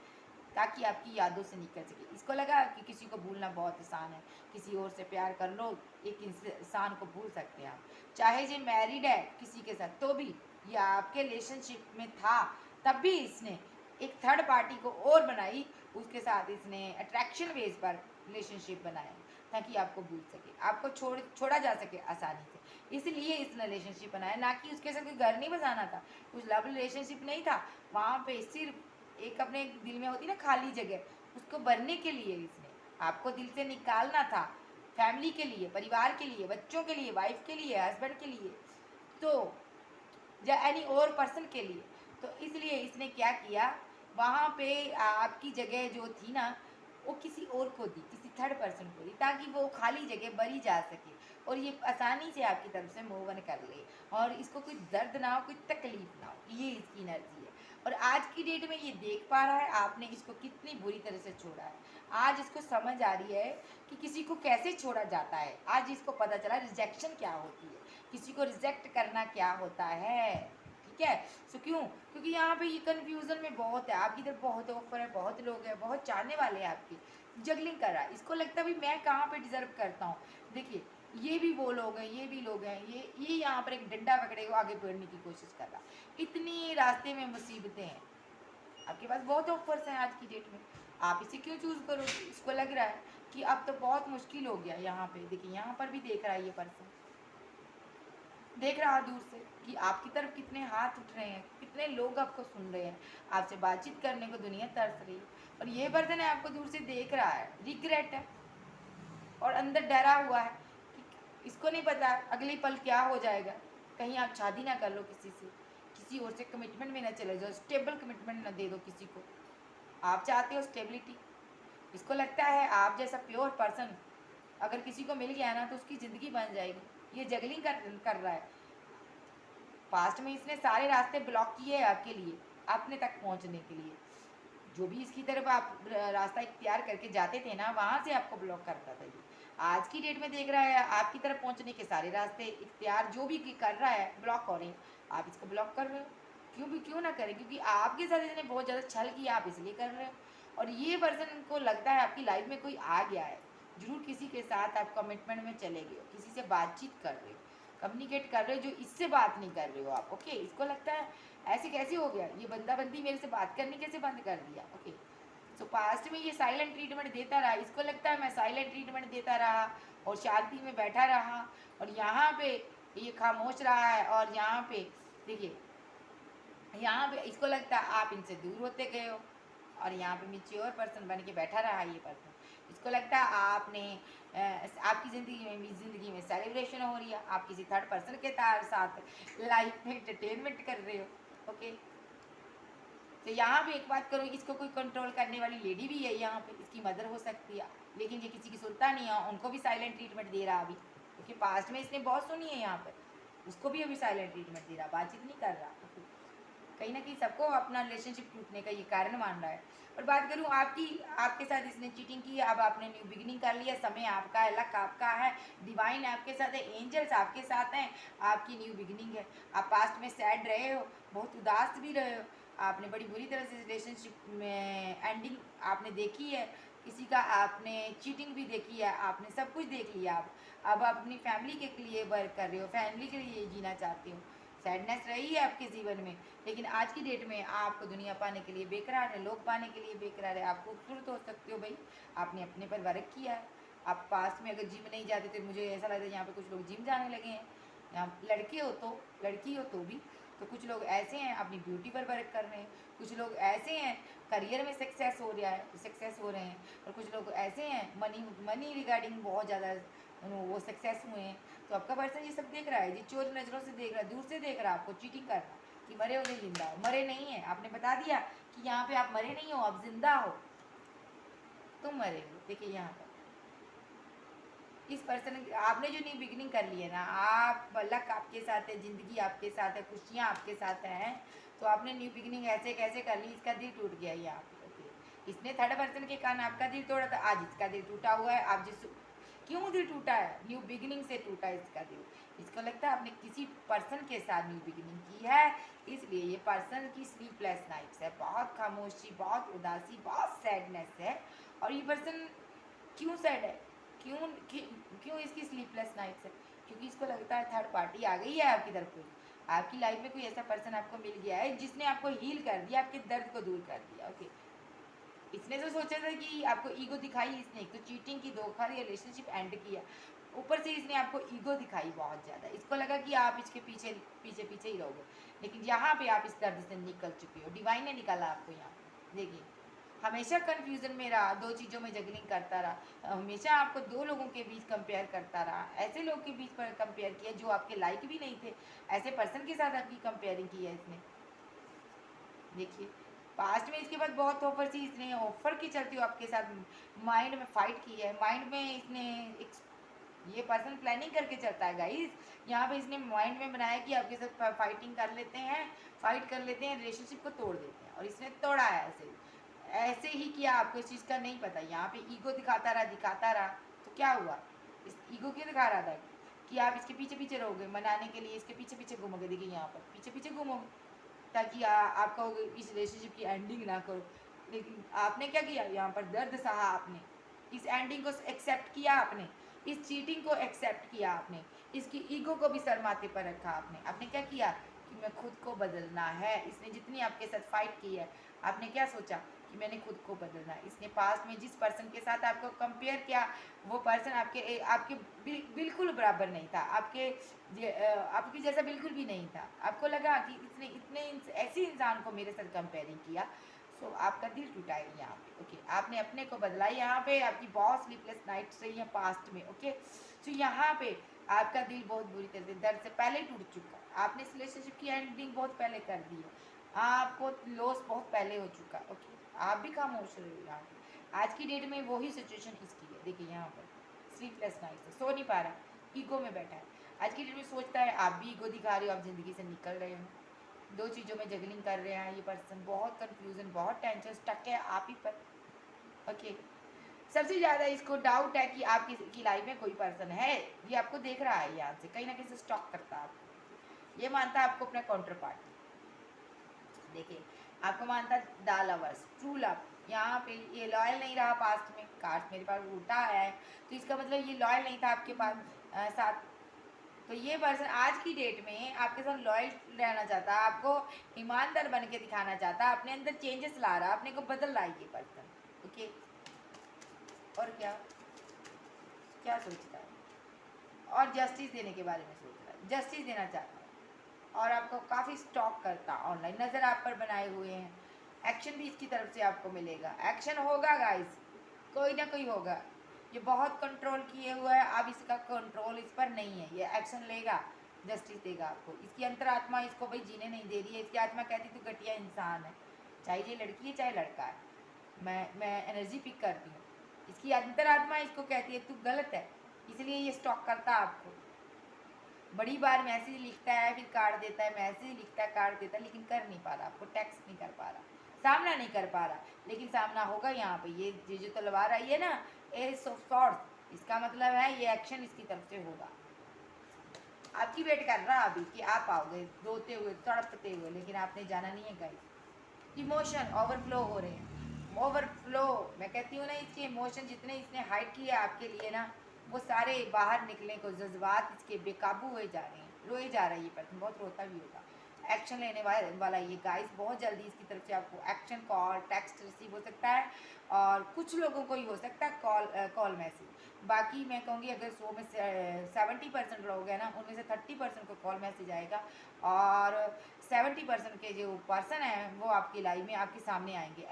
ताकि आपकी यादों से निकल सके। इसको लगा कि किसी को भूलना बहुत आसान है, किसी और से प्यार कर लो, एक इंसान को भूल सकते हैं आप, चाहे ये मैरिड है किसी के साथ तो भी या आपके रिलेशनशिप में था, तब भी इसने एक थर्ड पार्टी को और बनाई, उसके साथ इसने अट्रैक्शन बेस पर रिलेशनशिप बनाया ताकि आपको भूल सके, आपको छोड़ा जा सके आसानी से। इसलिए इसने रिलेशनशिप बनाया, ना कि उसके साथ कोई घर नहीं बसाना था, कुछ लव रिलेशनशिप नहीं था वहाँ पे। सिर्फ एक अपने दिल में होती ना खाली जगह, उसको भरने के लिए इसने आपको दिल से निकालना था, फैमिली के लिए, परिवार के लिए, बच्चों के लिए, वाइफ के लिए, हस्बैंड के लिए, तो या एनी और पर्सन के लिए। तो इसलिए इसने क्या किया, वहाँ पे आपकी जगह जो थी ना वो किसी और को दी, किसी थर्ड पर्सन को दी, ताकि वो खाली जगह भरी जा सके और ये आसानी से आपकी तरफ से मूव ऑन कर ले और इसको कोई दर्द ना हो, कोई तकलीफ ना हो। ये इसकी एनर्जी है और आज की डेट में ये देख पा रहा है आपने इसको कितनी बुरी तरह से छोड़ा है। आज इसको समझ आ रही है कि किसी को कैसे छोड़ा जाता है। आज इसको पता चला रिजेक्शन क्या होती है, किसी को रिजेक्ट करना क्या होता है। ठीक है, सो क्यों, क्योंकि यहाँ पे ये कन्फ्यूज़न में बहुत है, आपकी इधर बहुत ऑफर है, बहुत लोग हैं, बहुत चाहने वाले हैं आपकी, जगलिंग कर रहा है। इसको लगता है भाई मैं कहाँ पे डिजर्व करता हूँ। देखिए ये भी वो लोग हैं, ये भी लोग हैं, ये यहाँ पर एक डंडा पकड़े को आगे बढ़ने की कोशिश कर रहा। इतनी रास्ते में मुसीबतें हैं, आपके पास बहुत ऑफर्स हैं आज की डेट में, आप इसे क्यों चूज़ करोगे। इसको लग रहा है कि अब तो बहुत मुश्किल हो गया। यहाँ पे देखिए, यहाँ पर भी देख रहा है ये पर्सन, देख रहा दूर से कि आपकी तरफ कितने हाथ उठ रहे हैं, कितने लोग आपको सुन रहे हैं, आपसे बातचीत करने को दुनिया तरस रही है। और ये पर्सन है आपको दूर से देख रहा है, रिग्रेट है और अंदर डरा हुआ है कि इसको नहीं पता अगली पल क्या हो जाएगा। कहीं आप शादी ना कर लो किसी से, किसी और से कमिटमेंट में ना चले जाओ, स्टेबल कमिटमेंट ना दे दो किसी को। आप चाहते हो स्टेबिलिटी। इसको लगता है आप जैसा प्योर पर्सन अगर किसी को मिल गया ना तो उसकी ज़िंदगी बन जाएगी। ये जगलिंग कर रहा है। पास्ट में इसने सारे रास्ते ब्लॉक किए हैं आपके लिए, अपने तक पहुंचने के लिए। जो भी इसकी तरफ आप रास्ता इख्तियार करके जाते थे ना, वहाँ से आपको ब्लॉक करता था ये। आज की डेट में देख रहा है आपकी तरफ पहुंचने के सारे रास्ते इख्तियार जो भी कर रहा है ब्लॉक हो रहे हैं, आप इसको ब्लॉक कर रहे हो। क्यों ना करें, क्योंकि आपके साथ इसने बहुत ज़्यादा छल किया, आप इसलिए कर रहे हो। और ये पर्सन को लगता है आपकी लाइफ में कोई आ गया है, जरूर किसी के साथ आप कमिटमेंट में चले गए हो, किसी से बातचीत कर रहे हो, कम्युनिकेट कर रहे हो, जो इससे बात नहीं कर रहे हो आप। ओके, इसको लगता है ऐसे कैसे हो गया, ये बंदा बंदी मेरे से बात करनी कैसे बंद कर दिया। ओके, सो पास्ट में ये साइलेंट ट्रीटमेंट देता रहा, इसको लगता है मैं साइलेंट ट्रीटमेंट देता रहा और शांति में बैठा रहा और यहाँ पे ये खामोश रहा है। और यहाँ पे देखिए, यहाँ पे इसको लगता है आप इनसे दूर होते गए हो और यहाँ पे मेच्योर पर्सन बन के बैठा रहा ये पर्सन। इसको लगता है आपने आपकी ज़िंदगी में सेलिब्रेशन हो रही है, आप किसी थर्ड पर्सन के साथ लाइफ में एंटरटेनमेंट कर रहे हो। ओके, तो यहाँ पे एक बात करूँ, इसको कोई कंट्रोल करने वाली लेडी भी है यहाँ पे, इसकी मदर हो सकती है, लेकिन ये किसी की सुनता नहीं है, उनको भी साइलेंट ट्रीटमेंट दे रहा अभी, क्योंकि पास्ट में इसने बहुत सुनी है यहाँ पर, उसको भी अभी साइलेंट ट्रीटमेंट दे रहा, बातचीत नहीं कर रहा। कहीं ना कहीं सबको अपना रिलेशनशिप टूटने का ये कारण मान रहा है। और बात करूँ आपके साथ इसने चीटिंग की, अब आपने न्यू बिगिनिंग कर लिया, समय आपका है, लक आपका है, डिवाइन आपके साथ है, एंजल्स आपके साथ हैं, आपकी न्यू बिगिनिंग है। आप पास्ट में सैड रहे हो, बहुत उदास भी रहे हो, आपने बड़ी बुरी तरह से रिलेशनशिप में एंडिंग आपने देखी है, किसी का आपने चीटिंग भी देखी है, आपने सब कुछ देख लिया। अब आप अपनी फैमिली के लिए वर्क कर रहे हो, फैमिली के लिए जीना चाहते हो। सैडनेस रही है आपके जीवन में, लेकिन आज की डेट में आपको दुनिया पाने के लिए बेकरार है, लोग पाने के लिए बेकरार है। आप खूबसूरत हो सकते हो भाई, आपने अपने पर वर्क किया है। आप पास में अगर जिम नहीं जाते थे, मुझे ऐसा लगता है यहाँ पे कुछ लोग जिम जाने लगे हैं, यहाँ लड़के हो तो, लड़की हो तो भी, तो कुछ लोग ऐसे हैं अपनी ब्यूटी पर वर्क कर रहे हैं, कुछ लोग ऐसे हैं करियर में सक्सेस हो रहा है, सक्सेस हो रहे हैं, और कुछ लोग ऐसे हैं मनी रिगार्डिंग बहुत ज़्यादा वो सक्सेस हुए हैं। तो आपका पर्सन ये सब देख रहा है, ये चोर नज़रों से देख रहा है, दूर से देख रहा है आपको चीटिंग कर रहा है कि मरे हो नहीं जिंदा हो। मरे नहीं है, आपने बता दिया कि यहाँ पे आप मरे नहीं हो, आप जिंदा हो, तुम मरे हो। देखिए यहाँ पर इस पर्सन, आपने जो न्यू बिगिनिंग कर ली है ना, आप लक आपके साथ है, ज़िंदगी आपके साथ है, खुशियाँ आपके साथ हैं, तो आपने न्यू बिगिनिंग ऐसे कैसे कर ली, इसका दिल टूट गया ये आप। इसने थर्ड पर्सन के कारण आपका दिल तोड़ा था, आज इसका दिल टूटा हुआ है। आप जिस क्यों दिल टूटा है, न्यू बिगिनिंग से टूटा है इसका दिल। इसको लगता है आपने किसी पर्सन के साथ न्यू बिगिनिंग की है, इसलिए ये पर्सन की स्लीपलेस नाइट्स है, बहुत खामोशी, बहुत उदासी, बहुत सैडनेस है। और ये पर्सन क्यों सैड है, क्यों क्यों इसकी स्लीपलेस नाइट्स है, क्योंकि इसको लगता है थर्ड पार्टी आ गई है आपकी तरफ कोई, आपकी लाइफ में कोई ऐसा पर्सन आपको मिल गया है जिसने आपको हील कर दिया, आपके दर्द को दूर कर दिया। ओके, इसने तो सोचा था कि आपको ईगो दिखाई, इसने एक तो चीटिंग की, धोखा, रिलेशनशिप एंड किया, ऊपर से इसने आपको ईगो दिखाई बहुत ज़्यादा। इसको लगा कि आप इसके पीछे पीछे पीछे ही रहोगे, लेकिन यहाँ पे आप इस दर्द से निकल चुके हो। डिवाइन ने निकाला आपको यहाँ पे। देखिए, हमेशा कन्फ्यूज़न में रहा, दो चीज़ों में जगलिंग करता रहा, हमेशा आपको दो लोगों के बीच कंपेयर करता रहा, ऐसे लोग के बीच पर कंपेयर किया जो आपके लायक भी नहीं थे, ऐसे पर्सन के साथ आपकी कंपेयरिंग की है इसने। देखिए, पास्ट में इसके बाद बहुत ऑफर थी, इसने ऑफर के चलते हुए आपके साथ माइंड में फाइट की है। माइंड में इसने एक, ये पर्सन प्लानिंग करके चलता है गाइस। यहाँ पे इसने माइंड में बनाया कि आपके साथ फाइटिंग कर लेते हैं, फाइट कर लेते हैं, रिलेशनशिप को तोड़ देते हैं, और इसने तोड़ा है ऐसे ही किया। आपको इस चीज़ का नहीं पता, यहाँ पे ईगो दिखाता रहा, तो क्या हुआ? इस ईगो क्यों दिखा रहा था कि आप इसके पीछे पीछे रहोगे, मनाने के लिए इसके पीछे पीछे घूमोगे। देखिए यहाँ पर पीछे पीछे घूमोगे ताकि आपका इस रिलेशनशिप की एंडिंग ना करो, लेकिन आपने क्या किया? यहाँ पर दर्द सहा आपने, इस एंडिंग को एक्सेप्ट किया आपने, इस चीटिंग को एक्सेप्ट किया आपने, इसकी ईगो को भी सर माथे पर रखा आपने। आपने क्या किया कि मैं खुद को बदलना है। इसने जितनी आपके साथ फाइट की है, आपने क्या सोचा कि मैंने खुद को बदलना है। इसने पास्ट में जिस पर्सन के साथ आपको कंपेयर किया, वो पर्सन आपके आपके बिल्कुल बराबर नहीं था, आपके जैसा बिल्कुल भी नहीं था। आपको लगा कि इसने इतने ऐसे इंसान को मेरे साथ कंपेयरिंग किया, सो आपका दिल टूटा है यहाँ पे। ओके, आपने अपने को बदला। यहाँ पे आपकी बहुत स्लीपलेस नाइट्स रही है पास्ट में। ओके, सो यहाँ पे आपका दिल बहुत बुरी तरह से दर्द से पहले टूट चुका है। आपने इस रिलेशनशिप की एंडिंग बहुत पहले कर दी है, आपको लॉस बहुत पहले हो चुका है। ओके, आप भी खामोश रहे हो यहाँ पे। आज की डेट में वही सिचुएशन इसकी है। देखिए यहाँ पर स्लीपलेस नाइट से सो नहीं पा रहा, ईगो में बैठा है। आज की डेट में सोचता है, आप भी ईगो दिखा रहे हो, आप ज़िंदगी से निकल रहे हो, दो चीज़ों में जगलिंग कर रहे हैं। ये पर्सन बहुत कन्फ्यूज़न, बहुत टेंशन, स्टक है आप ही पर। ओके, सबसे ज़्यादा इसको डाउट है कि आपकी की लाइफ में कोई पर्सन है, ये आपको देख रहा है यहाँ से, कहीं ना कहीं से स्टॉक करता है आपको, ये मानता है आपको अपना काउंटर पार्ट। देखिए, आपको मानता द लवर्स, ट्रू लव। यहाँ पे ये लॉयल नहीं रहा पास्ट में, कार्ड मेरे पास उल्टा आया है, तो इसका मतलब ये लॉयल नहीं था आपके पास साथ। तो ये पर्सन आज की डेट में आपके साथ लॉयल रहना चाहता, आपको ईमानदार बन के दिखाना चाहता, अपने अंदर चेंजेस ला रहा, अपने को बदल रहा है ये पर्सन। ओके, और क्या क्या सोचता है? और जस्टिस देने के बारे में सोच रहा है, जस्टिस देना चाहता है, और आपको काफ़ी स्टॉक करता, ऑनलाइन नज़र आप पर बनाए हुए हैं। एक्शन भी इसकी तरफ से आपको मिलेगा, एक्शन होगा गाइस, कोई ना कोई होगा। ये बहुत कंट्रोल किए हुआ है, अब इसका कंट्रोल इस पर नहीं है, ये एक्शन लेगा, जस्टिस देगा आपको। इसकी अंतरात्मा इसको भाई जीने नहीं दे रही है। इसकी आत्मा कहती तू घटिया इंसान है, चाहे ये लड़की है चाहे लड़का है, मैं एनर्जी पिक करती हूँ। इसकी अंतरात्मा इसको कहती है तू गलत है, इसलिए ये स्टॉक करता है आपको। बड़ी बार मैसेज लिखता है, फिर काट देता है, मैसेज लिखता है, काट देता है, लेकिन कर नहीं पा रहा, आपको टेक्स्ट नहीं कर पा रहा, सामना नहीं कर पा रहा, लेकिन सामना होगा। यहाँ पे ये जो तलवार आई है ना, एस ऑफ सॉर्ड्स, इसका मतलब है ये एक्शन इसकी तरफ से होगा। आपकी वेट कर रहा अभी कि आप आओगे रोते हुए, तड़पते हुए, लेकिन आपने जाना नहीं है गाइस। इमोशन ओवरफ्लो हो रहे हैं, ओवरफ्लो। मैं कहती हूँ ना, इसके इमोशन जितने इसने हाइड किए आपके लिए ना, वो सारे बाहर निकलने को, जज्बात इसके बेकाबू हुए जा रहे हैं, रोए जा रहा है ये पर्सन, बहुत रोता भी होगा। एक्शन लेने वाला ये गाइस, बहुत जल्दी इसकी तरफ से आपको एक्शन, कॉल, टेक्स्ट रिसीव हो सकता है, और कुछ लोगों को ही हो सकता है कॉल मैसेज। बाकी मैं कहूँगी अगर 100 में 70% लोग हैं ना, उनमें से 30% को कॉल मैसेज आएगा, और 70% के जो पर्सन हैं वो आपकी लाइफ में आपके सामने आएंगे।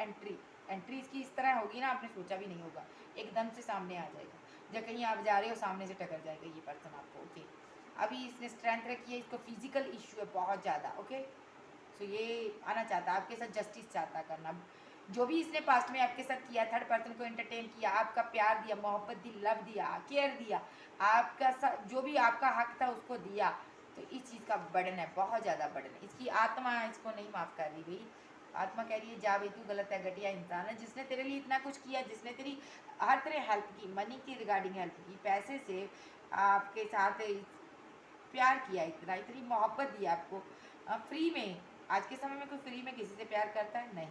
एंट्री इसकी इस तरह होगी ना, आपने सोचा भी नहीं होगा, एकदम से सामने आ जाएगा। जब कहीं आप जा रहे हो, सामने से टकर जाएगा ये पर्सन आपको। ओके, अभी इसने स्ट्रेंथ रखी है, इसको फिजिकल इश्यू है बहुत ज़्यादा। ओके, सो ये आना चाहता है आपके साथ, जस्टिस चाहता करना। जो भी इसने पास्ट में आपके साथ किया, थर्ड पर्सन को एंटरटेन किया, आपका प्यार दिया, मोहब्बत दी, लव दिया, केयर दिया, आपका जो भी आपका हक था उसको दिया, तो इस चीज़ का बर्डन है, बहुत ज़्यादा बर्डन है। इसकी आत्मा इसको नहीं माफ़ कर रही भाई। आत्मा कह रही है जा भाई, तू गलत है, घटिया इंसान है, जिसने तेरे लिए इतना कुछ किया, जिसने तेरी हर तरह हेल्प की, मनी की रिगार्डिंग हेल्प की, पैसे से आपके साथ प्यार किया, इतना इतनी मोहब्बत दी आपको फ्री में। आज के समय में कोई फ्री में किसी से प्यार करता है? नहीं।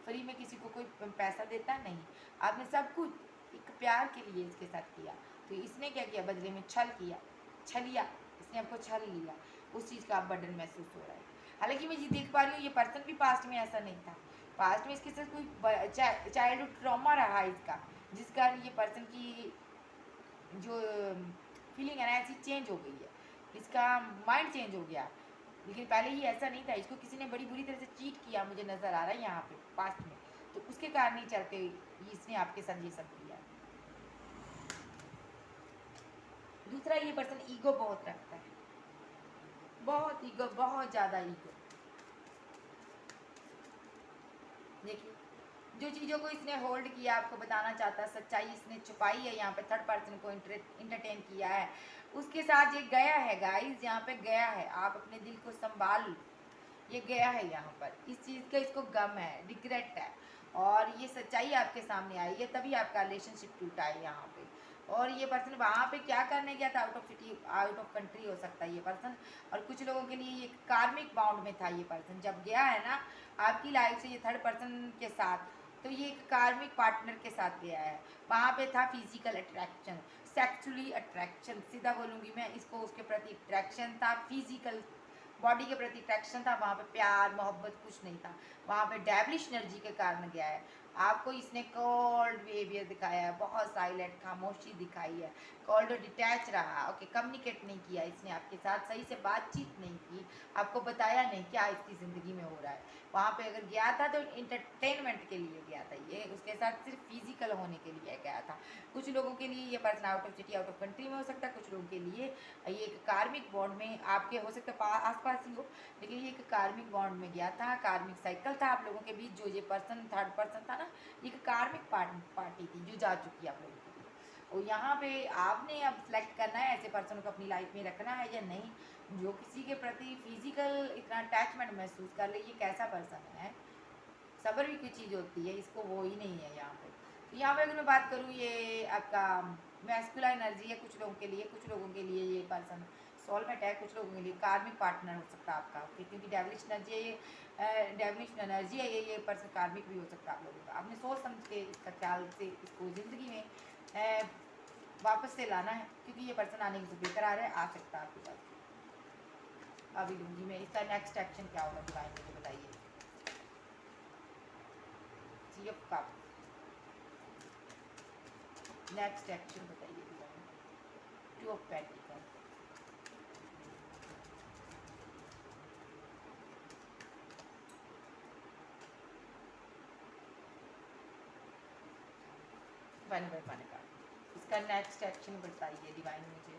फ्री में किसी को कोई पैसा देता है? नहीं। आपने सब कुछ एक प्यार के लिए इसके साथ किया, तो इसने क्या किया? बदले में छल किया, छलिया। इसने आपको छल लिया, उस चीज़ का आप बर्डन महसूस हो रहा है। हालांकि मैं ये देख पा रही हूँ ये पर्सन भी पास्ट में ऐसा नहीं था, पास्ट में इसके साथ कोई चाइल्डहुड ट्रॉमा रहा है इसका, जिस कारण ये पर्सन की जो फीलिंग है ना ऐसी चेंज हो गई है, इसका माइंड चेंज हो गया। लेकिन पहले ही ऐसा नहीं था, इसको किसी ने बड़ी बुरी तरह से चीट किया, मुझे नज़र आ रहा है यहाँ पे पास्ट में, तो उसके कारण ही चलते इसने आपके साथ ये सब किया। दूसरा, ये पर्सन ईगो बहुत रखता है, बहुत ईगो, बहुत ज़्यादा ईगो। देखिए जो चीज़ों को इसने होल्ड किया, आपको बताना चाहता है, सच्चाई इसने छुपाई है, यहाँ पे थर्ड पर्सन को इंटरटेन किया है, उसके साथ ये गया है गाइस, यहाँ पे गया है। आप अपने दिल को संभाल, ये गया है यहाँ पर, इस चीज़ का इसको गम है, रिग्रेट है, और ये सच्चाई आपके सामने आई है, तभी आपका रिलेशनशिप टूटा है यहाँ पे। और ये पर्सन वहाँ पे क्या करने गया था, out of city, out of country हो सकता है ये पर्सन, और कुछ लोगों के लिए ये कार्मिक बाउंड में था ये पर्सन, जब गया है ना आपकी लाइफ से ये थर्ड पर्सन के साथ, तो ये एक कार्मिक पार्टनर के साथ गया है। वहाँ पे था फिजिकल अट्रैक्शन, सेक्सुअली अट्रैक्शन, सीधा बोलूँगी मैं इसको, उसके प्रति अट्रैक्शन था, फिजिकल बॉडी के प्रति अट्रैक्शन था, वहाँ पे प्यार मोहब्बत कुछ नहीं था, वहाँ पे डेविलिश एनर्जी के कारण गया है। आपको इसने कोल्ड बिहेवियर दिखाया है, बहुत साइलेंट खामोशी दिखाई है, कोल्ड डिटैच रहा, ओके, कम्युनिकेट नहीं किया इसने आपके साथ, सही से बातचीत नहीं की, आपको बताया नहीं क्या इसकी ज़िंदगी में हो रहा है। वहाँ पे अगर गया था तो इंटरटेनमेंट के लिए गया था, ये उसके साथ सिर्फ फिजिकल होने के लिए गया था। कुछ लोगों के लिए ये person out of city, out of country में हो सकता है, कुछ लोगों के लिए ये एक कार्मिक बॉन्ड में आपके हो सकता है आसपास ही हो, लेकिन ये एक कार्मिक बॉन्ड में गया था, कार्मिक साइकिल था आप लोगों के बीच। जो ये पर्सन थर्ड पर्सन था ना, एक कार्मिक पार्टी थी जो जा चुकी है आप लोगों के लिए, और यहाँ पे आपने अब सेलेक्ट करना है ऐसे पर्सन को अपनी लाइफ में रखना है या नहीं, जो किसी के प्रति फिजिकल इतना अटैचमेंट महसूस कर ले, ये कैसा पर्सन है। सब्र भी कोई चीज़ होती है, इसको वो ही नहीं है यहाँ पे। तो यहाँ पे अगर मैं बात करूँ, ये आपका मैस्कुलाइन एनर्जी है कुछ लोगों के लिए, कुछ लोगों के लिए ये पर्सन सोलमेट है, कुछ लोगों के लिए कार्मिक पार्टनर हो सकता है आपका, क्योंकि डेविलिश एनर्जी है ये, डेविलिश एनर्जी है ये पर्सन कार्मिक भी हो सकता है आप लोगों का। आपने सोच समझ के इसका ख्याल से इसको ज़िंदगी में वापस से लाना है, क्योंकि ये पर्सन आने की बेकरार है, आ सकता है आपके पास। अभी लूँगी मैं, इसका नेक्स्ट एक्शन क्या होगा डिवाइन, मुझे बताइए। C of cup, next action बताइए divine. Two of pentacle, one by one का इसका नेक्स्ट एक्शन बताइए डिवाइन मुझे।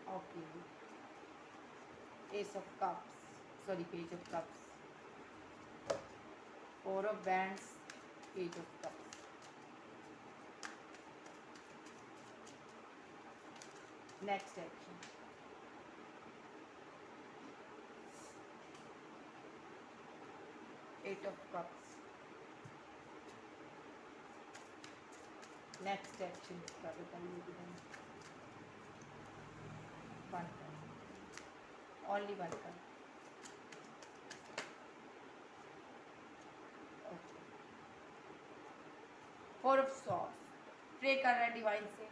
Okay, ace of cups, sorry page of cups, four of wands, page of cups, next action, eight of cups, next action इसका बताइए। वन का, ओनली वन का, okay. Four of swords, pray कर रहा है डिवाइन से,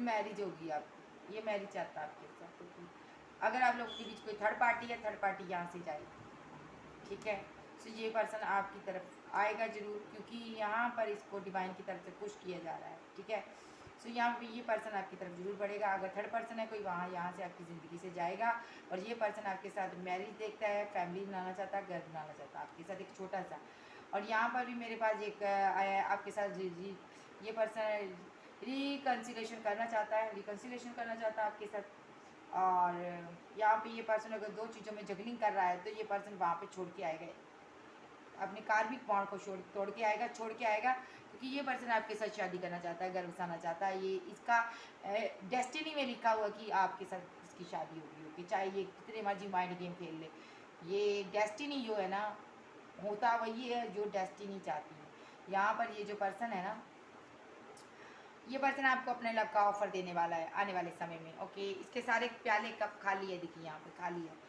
मैरिज होगी आपकी, ये मैरिज चाहता है आपके साथ होगी। अगर आप लोगों के बीच कोई थर्ड पार्टी है, थर्ड पार्टी यहाँ से जाएगी, ठीक है। तो ये पर्सन आपकी तरफ आएगा जरूर, क्योंकि यहाँ पर इसको डिवाइन की तरफ से पुश किया जा रहा है, ठीक है। सो यहाँ पे ये पर्सन आपकी तरफ जरूर बढ़ेगा। अगर थर्ड पर्सन है कोई, वहाँ यहाँ से आपकी ज़िंदगी से जाएगा, और ये पर्सन आपके साथ मैरिज देखता है, फैमिली बनाना चाहता है, घर बनाना चाहता है आपके साथ एक छोटा सा। और यहाँ पर भी मेरे पास एक आया है आपके साथ, ये पर्सन रिकन्सिलेशन करना चाहता है, रिकन्सिलेशन करना चाहता है आपके साथ। और यहाँ पे ये पर्सन अगर दो चीज़ों में जगलिंग कर रहा है, तो ये पर्सन वहाँ पे छोड़ के आएगा, अपने कार्मिक बॉन्ड को छोड़ के आएगा, क्योंकि ये पर्सन आपके साथ शादी करना चाहता है, घर बसाना चाहता है। ये इसका डेस्टिनी में लिखा हुआ कि आपके साथ इसकी शादी होगी, चाहे ये कितने मर्जी माइंड गेम खेल ले। ये डेस्टिनी जो है ना, होता वही है जो डेस्टिनी चाहती है। यहाँ पर ये जो पर्सन है ना, ये पर्सन आपको अपने लव का ऑफर देने वाला है आने वाले समय में, ओके। इसके सारे प्याले कप खाली है, देखिए यहाँ पे खाली है,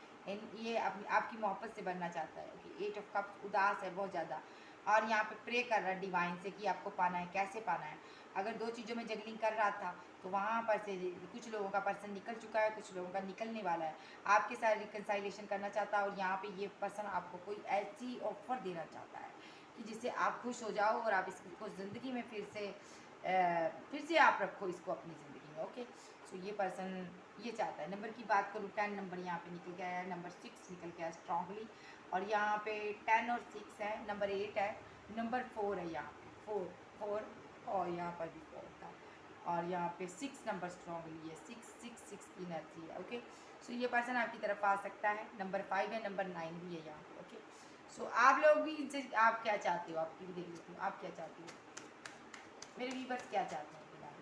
ये अपनी आपकी मोहब्बत से बनना चाहता है, ओके। एट ऑफ कप, उदास है बहुत ज़्यादा, और यहाँ पे प्रे कर रहा है डिवाइन से कि आपको पाना है, कैसे पाना है। अगर दो चीज़ों में जगलिंग कर रहा था तो वहाँ पर से कुछ लोगों का पर्सन निकल चुका है, कुछ लोगों का निकलने वाला है। आपके साथ रिकन्साइलेशन करना चाहता है और यहाँ पे ये पर्सन आपको कोई ऐसी ऑफर देना चाहता है कि जिससे आप खुश हो जाओ और आप इसको ज़िंदगी में फिर से आप रखो इसको अपनी ज़िंदगी में। ओके, सो ये पर्सन ये चाहता है। नंबर की बात करूँ, 10 नंबर यहाँ पे निकल गया है, नंबर 6 निकल गया स्ट्रांगली, और यहाँ पे 10 और 6 है, नंबर 8 है, नंबर 4 है, यहाँ पे 4 और यहाँ पर भी 4 था, और यहाँ पे 6 नंबर स्ट्रांगली है, 6 की एनर्जी है। ओके, सो ये पर्सन आपकी तरफ आ सकता है। नंबर 5 है, नंबर 9 भी है यहाँ पे। ओके, सो आप लोग भी इनसे आप क्या चाहते हो, आपकी भी देख लेती हूँ आप क्या चाहती हो, मेरे व्यूवर्स क्या चाहते हैं फिलहाल,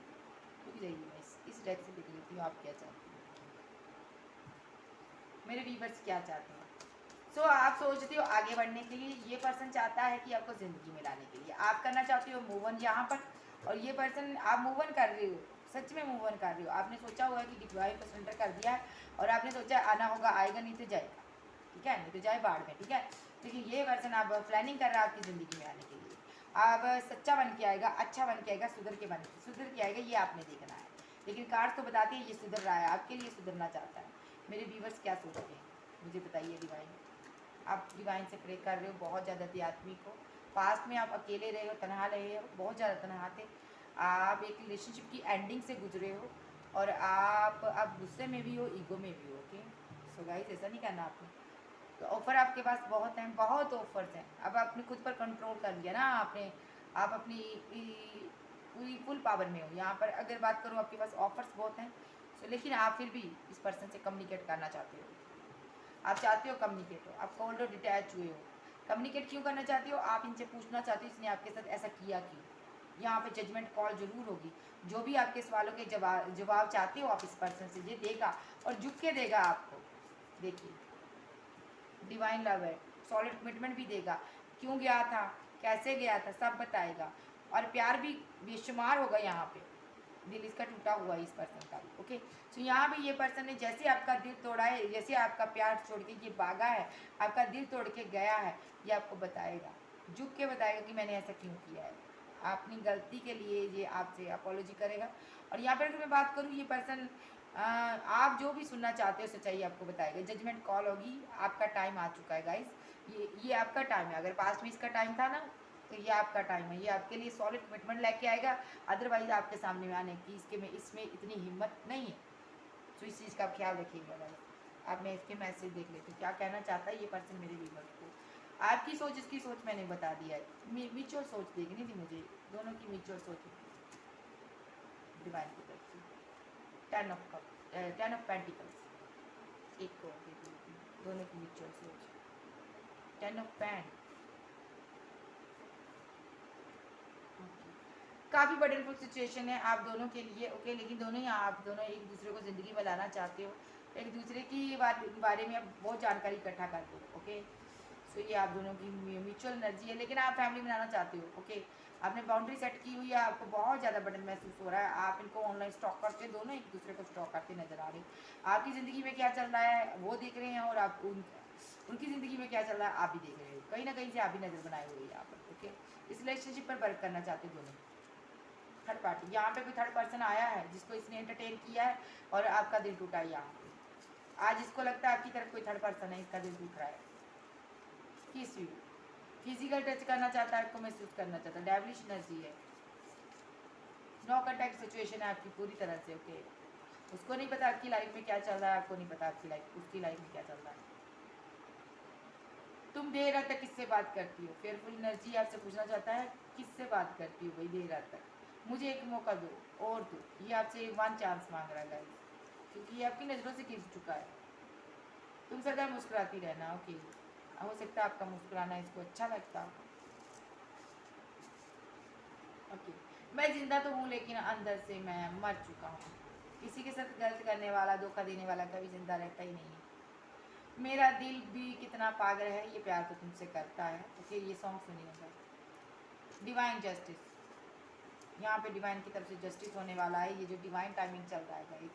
रुक जाइए मैं इस डेक से देख लेती हूँ आप क्या चाहते हैं, मेरे व्यूवर्स क्या चाहते हैं। सो आप सोचते हो आगे बढ़ने के लिए, ये पर्सन चाहता है कि आपको ज़िंदगी में लाने के लिए, आप करना चाहते हो मूव ऑन यहाँ पर, और ये पर्सन आप मूव ऑन कर रहे हो, सच में मूव ऑन कर रहे हो। आपने सोचा हुआ है कि डिवाइन को सरेंडर कर दिया है और आपने सोचा आना होगा, आएगा नहीं तो जाएगा, ठीक है, नहीं तो जाए बाढ़ में, ठीक है। लेकिन ये पर्सन आप प्लानिंग कर रहा है आपकी ज़िंदगी में आने के लिए, आप सच्चा बन के आएगा, अच्छा बन के आएगा, सुधर के आएगा, ये आपने देखना है। लेकिन कार्ड तो बताती है ये सुधर रहा है, आपके लिए सुधरना चाहता है। मेरे व्यूवर्स क्या सोचते हैं मुझे बताइए डिवाइन। आप डिवाइन से प्रे कर रहे हो, बहुत ज़्यादा आध्यात्मिक हो, पास्ट में आप अकेले रहे हो, तनहा रहे हो, बहुत ज़्यादा तनहा थे, आप एक रिलेशनशिप की एंडिंग से गुजरे हो, और आप गुस्से में भी हो, ईगो में भी हो। ओके, सो गाइस ऐसा नहीं करना आपको। तो ऑफ़र आपके पास बहुत हैं, बहुत ऑफर्स हैं। अब आपने खुद पर कंट्रोल कर लिया ना, आप अपनी पूरी फुल पावर में हो। यहाँ पर अगर बात करूँ आपके पास ऑफर्स बहुत हैं, सो लेकिन आप फिर भी इस पर्सन से कम्युनिकेट करना चाहते हो, आप चाहते हो कम्युनिकेट हो, आप कोल्ड और डिटैच हुए हो। कम्युनिकेट क्यों करना चाहते हो, आप इनसे पूछना चाहते हो इसने आपके साथ ऐसा किया क्यों। यहाँ पे जजमेंट कॉल जरूर होगी, जो भी आपके सवालों के जवाब चाहते हो आप इस पर्सन से ये देगा, और झुक के देगा आपको। देखिए डिवाइन लव है, सॉलिड कमिटमेंट भी देगा, क्यों गया था, कैसे गया था, सब बताएगा, और प्यार भी बेशुमार होगा। यहाँ पे दिल इसका टूटा हुआ है इस पर्सन का भी। ओके, सो यहाँ भी ये पर्सन ने जैसे आपका दिल तोड़ा है, जैसे आपका प्यार छोड़ के ये भागा है, आपका दिल तोड़ के गया है, ये आपको बताएगा, झुक के बताएगा कि मैंने ऐसा क्यों किया है, अपनी गलती के लिए ये आपसे अपोलॉजी करेगा। और यहाँ पर अगर मैं बात करूँ, ये पर्सन आप जो भी सुनना चाहते हो सच्चाई आपको बताएगा, जजमेंट कॉल होगी, आपका टाइम आ चुका है गाइस, ये आपका टाइम है। अगर पास्ट में इसका टाइम था ना, तो ये आपका टाइम है, ये आपके लिए सॉलिड कमिटमेंट लेके आएगा। अदरवाइज आपके सामने में आने की इसमें इतनी हिम्मत नहीं है। तो इस चीज़ का आप ख्याल रखिएगा गाइस। अब मैं इसके मैसेज देख लेती हूँ क्या कहना चाहता है ये पर्सन मेरे व्यूअर्स को। आपकी सोच इसकी सोच मैंने बता दिया है, म्यूचुअल सोच देखनी थी मुझे, दोनों की म्यूचुअल सोच डिवाइन की तरफ से। 10 ऑफ पेंटिकल्स, एक को दोनों की म्यूचुअल सोच, 10 ऑफ पेंट, काफ़ी बर्डनफुल सिचुएशन है आप दोनों के लिए। ओके, लेकिन दोनों ही आप दोनों एक दूसरे को ज़िंदगी में लाना चाहते हो, एक दूसरे की बारे में आप बहुत जानकारी इकट्ठा करते हो। ओके, सो ये आप दोनों की म्यूचुअल एनर्जी है, लेकिन आप फैमिली बनाना चाहते हो। ओके, आपने बाउंड्री सेट की हुई है, आपको बहुत ज़्यादा बर्डन महसूस हो रहा है, आप इनको ऑनलाइन स्टॉक करते हो, दोनों एक दूसरे को स्टॉक करते नजर आ रहे हैं। आपकी ज़िंदगी में क्या चल रहा है वो देख रहे हैं, और आप उनकी ज़िंदगी में क्या चल रहा है आप भी देख रहे हो, कहीं ना कहीं से आप भी नज़र बनाए हुए यहाँ पर। ओके, इस रिलेशनशिप पर वर्क करना चाहते हो दोनों। थर्ड पार्टी, यहाँ पे कोई थर्ड पर्सन आया है जिसको इसने एंटरटेन किया है और आपका दिल टूटा है। यहाँ पे आज इसको लगता है आपकी तरफ कोई थर्ड पर्सन है, इसका दिल टूट रहा है। किस यू फिजिकल टच करना चाहता है, आपको महसूस करना चाहता है, डेविलिश एनर्जी है, नो कांटेक्ट सिचुएशन है आपकी पूरी तरह से। ओके, उसको नहीं पता आपकी लाइफ में क्या चल रहा है, आपको नहीं पता आपकी लाइफ उसकी लाइफ में क्या चल रहा है। तुम देर रात तक किससे बात करती हो, फेयरफुल एनर्जी आपसे पूछना चाहता है किससे बात करती हो भाई देर रात तक, मुझे एक मौका दो और दो। ये आपसे वन चांस मांग रहा है गाइस, क्योंकि ये आपकी नज़रों से गिर चुका है। तुम सदा मुस्कुराती रहना। ओके, हो सकता है आपका मुस्कुराना इसको अच्छा लगता। ओके, मैं जिंदा तो हूँ लेकिन अंदर से मैं मर चुका हूँ। किसी के साथ गलत करने वाला, धोखा देने वाला कभी जिंदा रहता ही नहीं है। मेरा दिल भी कितना पागल है, ये प्यार तो तुमसे करता है। ओके, ये सॉन्ग सुनिएगा। डिवाइन जस्टिस, यहाँ पे डिवाइन की तरफ से जस्टिस होने वाला है, ये जो डिवाइन टाइमिंग चल रहा है guys.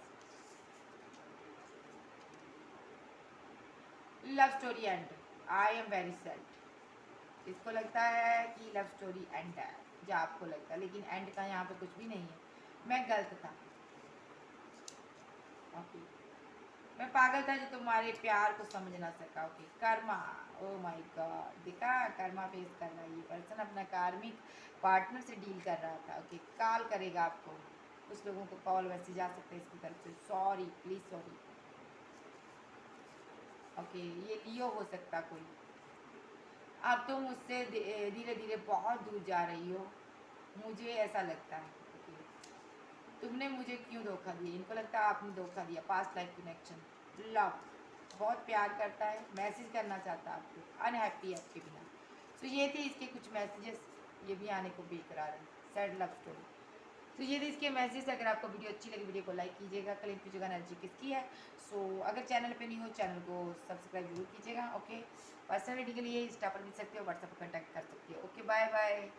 Love story and, I am very sad, इसको लगता है कि लव स्टोरी एंड है, जो आपको लगता है, लेकिन एंड का यहाँ पे कुछ भी नहीं है। मैं गलत था, ओके। मैं पागल था जो तुम्हारे प्यार को समझ ना सका, okay. Karma, oh my God, देखा कर्मा फेस कर रहा है ये पर्सन, अपना कार्मिक पार्टनर से डील कर रहा था, ओके। कॉल करेगा आपको, कुछ लोगों को कॉल मैसेज आ सकते हैं इसकी तरफ से, सॉरी प्लीज़ सॉरी, ओके। ये लियो हो सकता कोई। अब तुम मुझसे धीरे धीरे बहुत दूर जा रही हो, मुझे ऐसा लगता है, ओके। तुमने मुझे क्यों धोखा दिया, इनको लगता है आपने धोखा दिया। पास्ट लाइफ कनेक्शन, लव, बहुत प्यार करता है, मैसेज करना चाहता है आपको, अनहैप्पी आपके बिना। तो ये थे इसके कुछ मैसेजेस, ये भी आने को बेकरार है, सैड लव स्टोरी। तो ये थे इसके मैसेज। अगर आपको वीडियो अच्छी लगी, वीडियो को लाइक कीजिएगा, क्लेम कीजिएगा एनर्जी किसकी है। सो अगर चैनल पे नहीं हो, चैनल को सब्सक्राइब जरूर कीजिएगा, ओके। पर्सनलिटी के लिए इंस्टा पर मिल सकते हो, व्हाट्सएप पर कॉन्टैक्ट कर सकते हो, ओके। Bye bye.